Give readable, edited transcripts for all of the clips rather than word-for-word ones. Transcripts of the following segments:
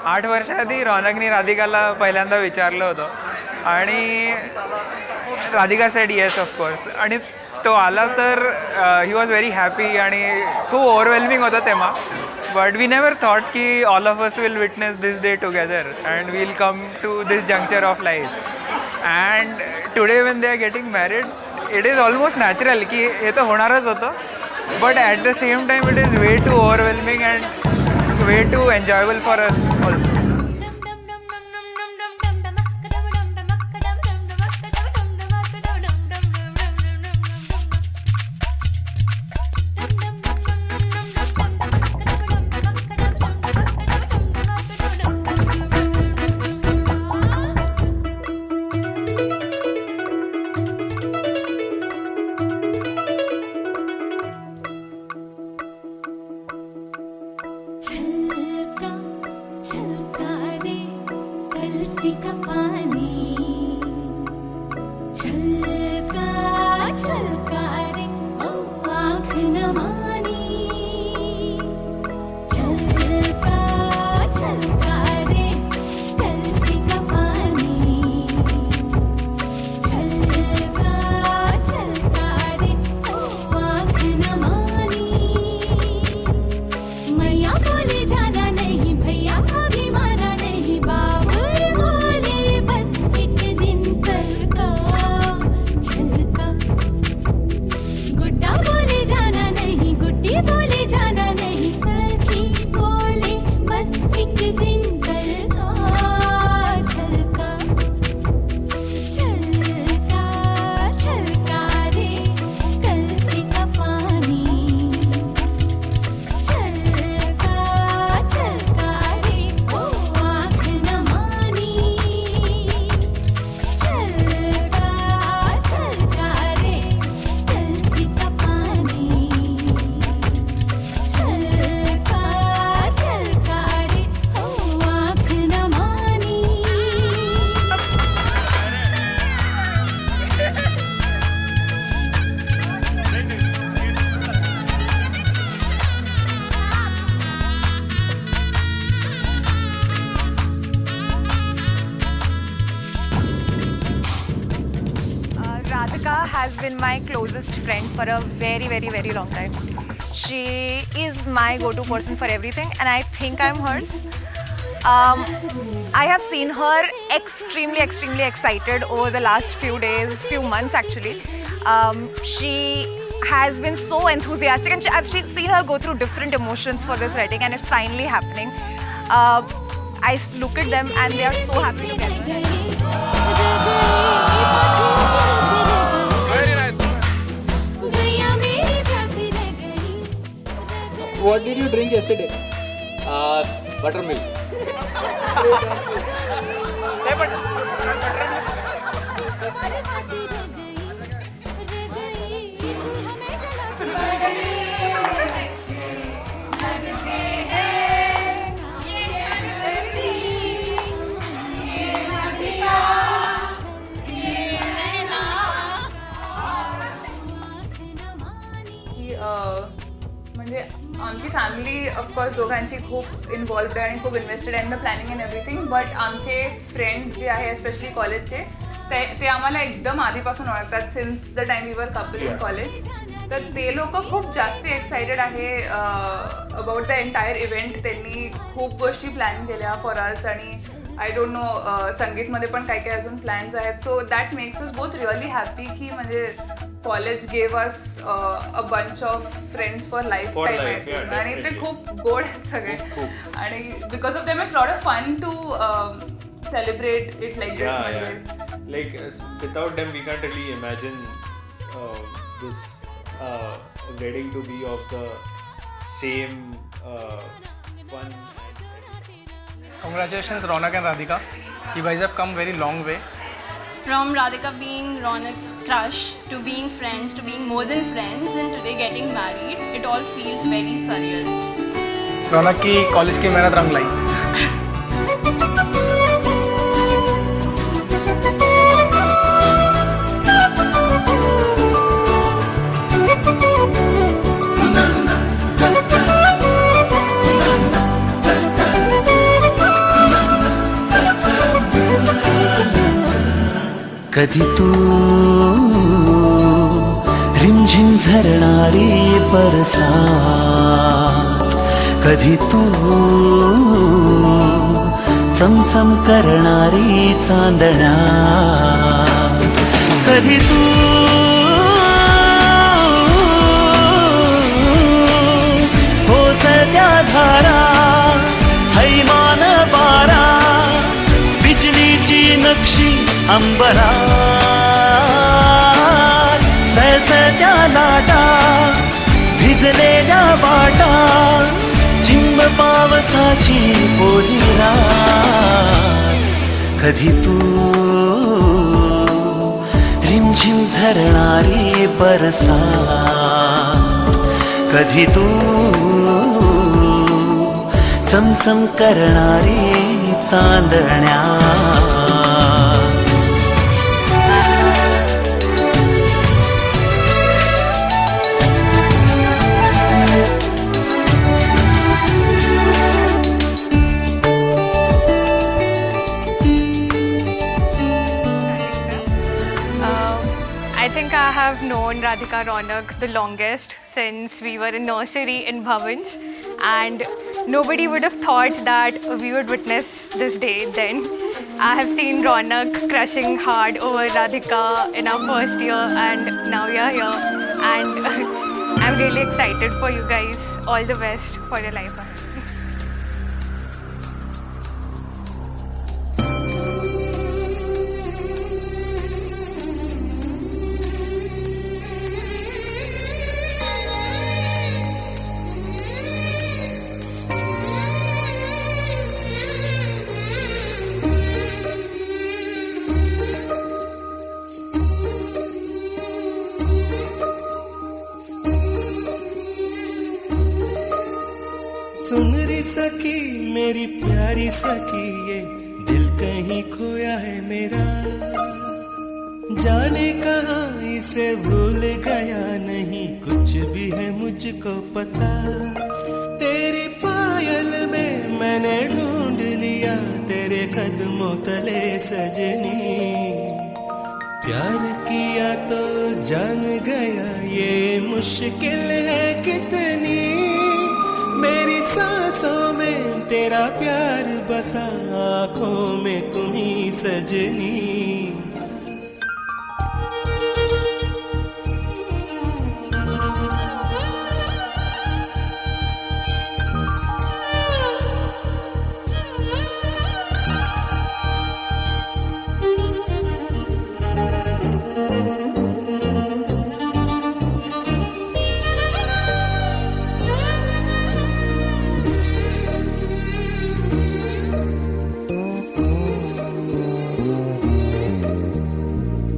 8 वर्षाआधी रौनकनी राधिकाला पहिल्यांदा विचारलं होतं आणि राधिका सेड येस ऑफकोर्स, आणि तो आला तर ही वॉज व्हेरी हॅपी आणि खूप ओव्हरवेल्मिंग होतं तेव्हा. बट वी नेवर थॉट की all of us will witness this day together and will come to this juncture of life. And today when they are getting married it is almost natural की हे तर होणारच होतं, but at the same time it is way too overwhelming and way too enjoyable for us also. Radhika has been my closest friend for a very, very, very long time. She is my go-to person for everything, and I think I'm hers. I have seen her extremely, extremely excited over the last few days, few months actually. She has been so enthusiastic, and I've seen her go through different emotions for this wedding, and it's finally happening. I look at them and they are so happy together. What did you drink yesterday? Buttermilk. म्हणजे आमची family of course दोघांची खूप involved आहे आणि खूप invested आहे in the planning and everything. But आमचे friends जे आहे स्पेशली कॉलेजचे ते आम्हाला एकदम आधीपासून ओळखतात since the time we were couple in college. तर ते लोक खूप जास्त एक्सायटेड आहे अबाउट द एंटायर इव्हेंट. त्यांनी खूप गोष्टी प्लॅन केल्या फॉर अस आणि आय डोंट नो संगीतमध्ये पण काही काही अजून प्लॅन्स आहेत. So that makes us both really happy की म्हणजे college gave us a bunch of friends for lifetime आणि ते खूप गोड आहेत सगळे आणि because of them it's lot of fun to celebrate it like this. म्हणजे Like without them we can't really imagine this wedding to be of the same fun. Congratulations Raunak and Radhika. You guys have come very long way. From Radhika being Raunak's crush to being friends to being more than friends and today getting married, it all feels very surreal. रौनक की college की मेहनत रंग लाई. कधी तू रिमझिम झरणारी बरसात, कधी तू चमचम करणारी चांदण्या, कधी तू ओसत्या धारा, हैमान बारा, बिजलीची नक्षी अंबरात, सळसळत्या लाटा, भिजलेल्या वाटा, चिंब पावसाची ओली रात, कधी तू रिमझिम झरणारी बरसात, कधी तू चमचम करणारी चांदण्या. I think I have known Radhika Ronak the longest since we were in nursery in Bhavans, and nobody would have thought that we would witness this day then. I have seen Ronak crushing hard over Radhika in our first year, and now we are here, and I'm really excited for you guys. All the best for your life. सुन री सखी मेरी प्यारी सखी, ये दिल कहीं खोया है मेरा, जाने कहाँ इसे भूल गया, नहीं कुछ भी है मुझको पता, तेरी पायल में मैंने ढूंढ लिया तेरे कदमों तले सजनी, प्यार किया तो जान गया ये मुश्किल है कितनी, मेरी सांसों में तेरा प्यार बसा, आँखों में तुम्ही सजनी.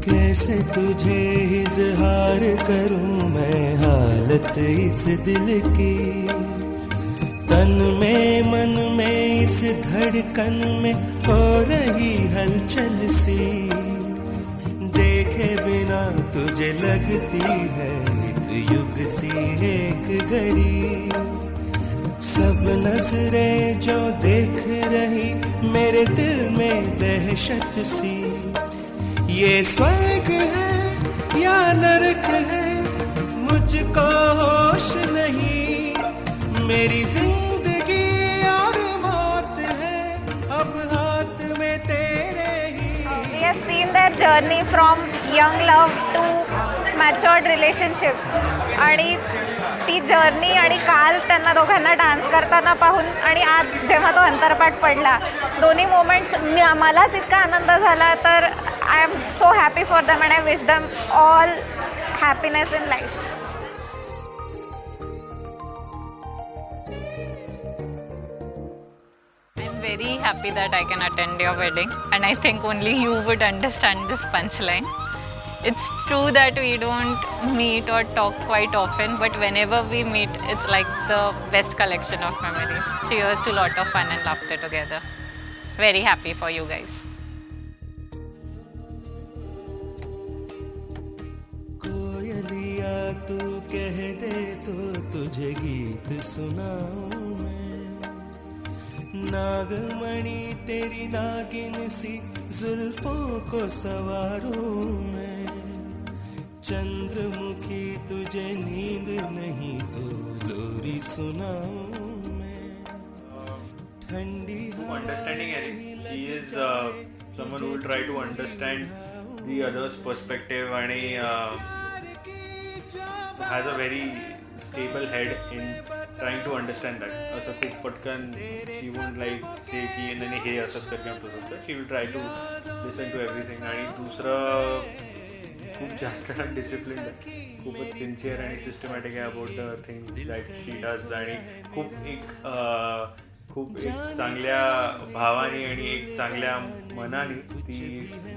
कैसे तुझे इजहार करूं मैं हालत इस दिल की, तन में मन में इस धड़कन में हो रही हलचल सी, देखे बिना तुझे लगती है एक युग सी एक घड़ी, सब नजरें जो देख रही मेरे दिल में दहशत सी, ये स्वर्ग है या नरक है मुझको होश नहीं, मेरी जिंदगी और मौत है अब हाथ में तेरे ही. We have seen their journey from young love to matured relationship, आणि ती जर्नी आणि काल त्यांना दोघांना डान्स करताना पाहून आणि आज जेव्हा तो अंतरपाठ पडला, दोन्ही मोमेंट्स मलाच इतका आनंद झाला, तर I am so happy for them and I wish them all happiness in life. I'm very happy that I can attend your wedding, and I think only you would understand this punchline. It's true that we don't meet or talk quite often, but whenever we meet, it's like the best collection of memories. Cheers to a lot of fun and laughter together. Very happy for you guys. कोयलिया तू कह दे तो तुझे गीत सुनाऊं मैं, नागमणि तेरी नागिन C जुल्फों को संवारूं मैं, चंद्रमुखी तुझे नींद नहीं तो लोरी सुनाऊं मैं, ठंडी Understanding Eric. He is someone who will try to understand the other's perspective and he has a very stable head in trying to understand that. असं खूप पटकन he won't like say की नाही हे असंच करके आपण तसंच कर. She will try to listen to everything. आणि दुसरं खूप जास्त डिसिप्लिन आहे, खूपच सिन्सिअर आणि सिस्टमॅटिक आहे about the thing that she does आणि खूप एक चांगल्या भावाने आणि एक चांगल्या मनाने ती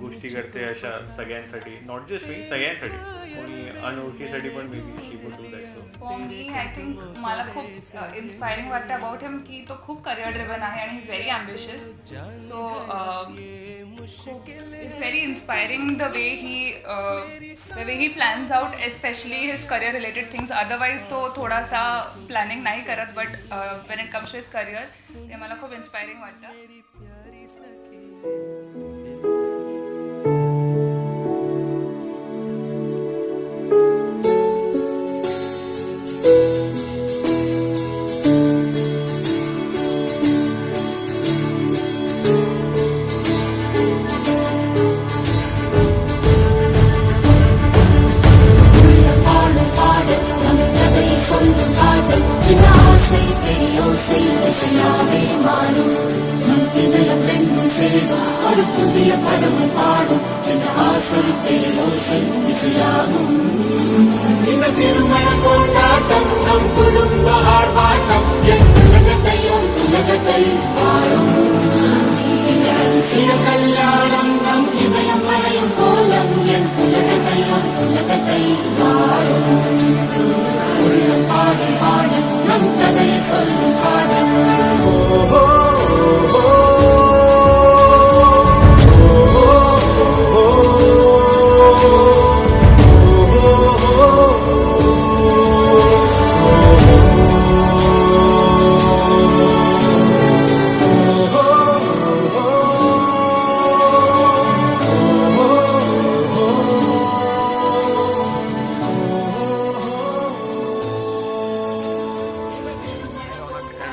गोष्टी करते अशा सगळ्यांसाठी, नॉट जस्ट मी, सगळ्यांसाठी, कोणी अनोळखीसाठी पण may be she would do that. So for me I think मला खूप इन्स्पायरिंग वाटतं अबाउट हिम की तो खूप करिअर ड्रिव्हन आहे आणि he is very ambitious. So it's very inspiring the way he plans out especially his career related things. Otherwise तो थोडासा प्लॅनिंग नाही करत, but when it comes to his career ते मला खूप इन्स्पायरिंग वाटतं.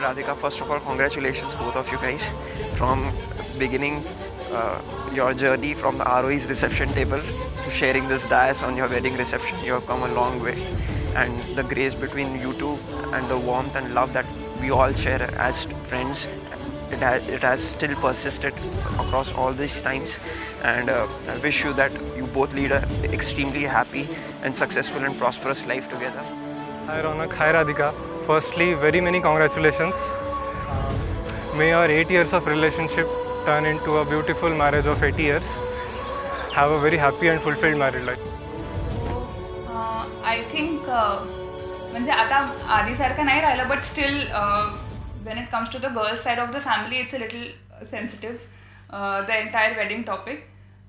Radhika, first of all, congratulations both of you guys. From beginning your journey from the ROE's reception table to sharing this dais on your wedding reception, you have come a long way. And the grace between you two and the warmth and love that we all share as friends, it has still persisted across all these times. And I wish you that you both lead an extremely happy and successful and prosperous life together. Hi Ronak, hi Radhika. Firstly, very many congratulations. May your 8 years of relationship turn into a beautiful marriage of 80 years. Have a very happy and fulfilled married life. I think म्हणजे आता आधीसारखं नाही राहिलं, but still when it comes to the girls side of the family it's a little sensitive the entire wedding topic.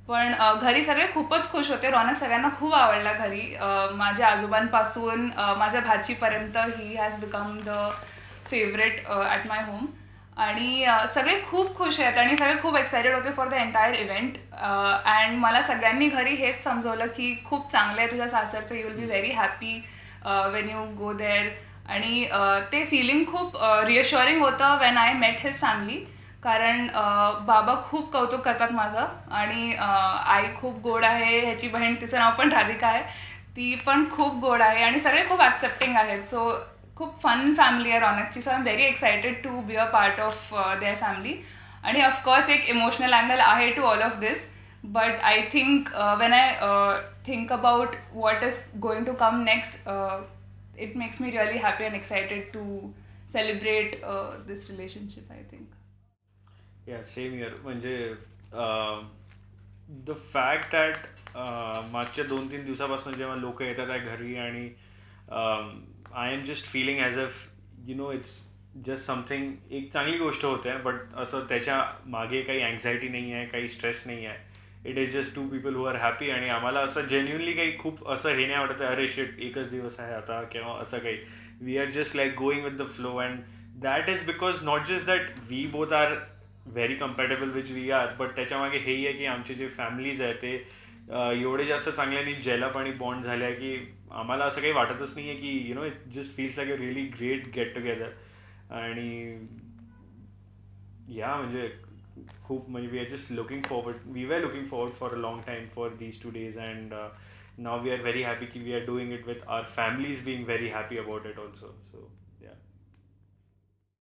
पण घरी सगळे खूपच खुश होते. रौनक सगळ्यांना खूप आवडला घरी. माझ्या आजोबांपासून माझ्या भाचीपर्यंत he has become the favourite at my home. आणि सगळे खूप खुश आहेत आणि सगळे खूप एक्सायटेड होते for the entire event. And मला सगळ्यांनी घरी हेच समजवलं की खूप चांगलं आहे तुझ्या सासरचं, you will be very happy when you go there. आणि ते फिलिंग खूप रिअश्युअरिंग होतं when I met his family. कारण बाबा खूप कौतुक करतात माझं आणि आई खूप गोड आहे. ह्याची बहीण, तिचं नाव पण राधिका आहे, ती पण खूप गोड आहे आणि सगळे खूप ॲक्सेप्टिंग आहेत. सो खूप फन फॅमिली आहे रौनकची. So I am very excited to be a part of their family. आणि ऑफकोर्स एक इमोशनल अँगल आहे to all of this, but I think when I think about what is going to come next, it makes me really happy and excited to celebrate this relationship. I think yeah same year. म्हणजे the fact that मागच्या 2-3 दिवसापासून जेव्हा लोक येतात आहे घरी आणि I am just feeling as if you know it's just something, एक चांगली गोष्ट होते, बट असं त्याच्या मागे काही अँझायटी नाही आहे, काही स्ट्रेस नाही आहे. It is just 2 people who are happy. आणि आम्हाला असं जेन्युनली काही खूप असं हे नाही वाटत अरे शिट एकच दिवस आहे आता किंवा असं काही. We are just like going with the flow and that is because not just that we both are very compatible which we are, but त्याच्यामागे हेही आहे की आमचे जे फॅमिलीज आहे ते एवढे जास्त चांगल्याने जेलअप आणि बॉन्ड झाले आहे की आम्हाला असं काही वाटतच नाही आहे की it just feels like a really great get together. आणि या म्हणजे खूप म्हणजे we are just looking forward for a long time for these 2 days, and now we are very happy की we are doing it with our families being very happy about it also. So या.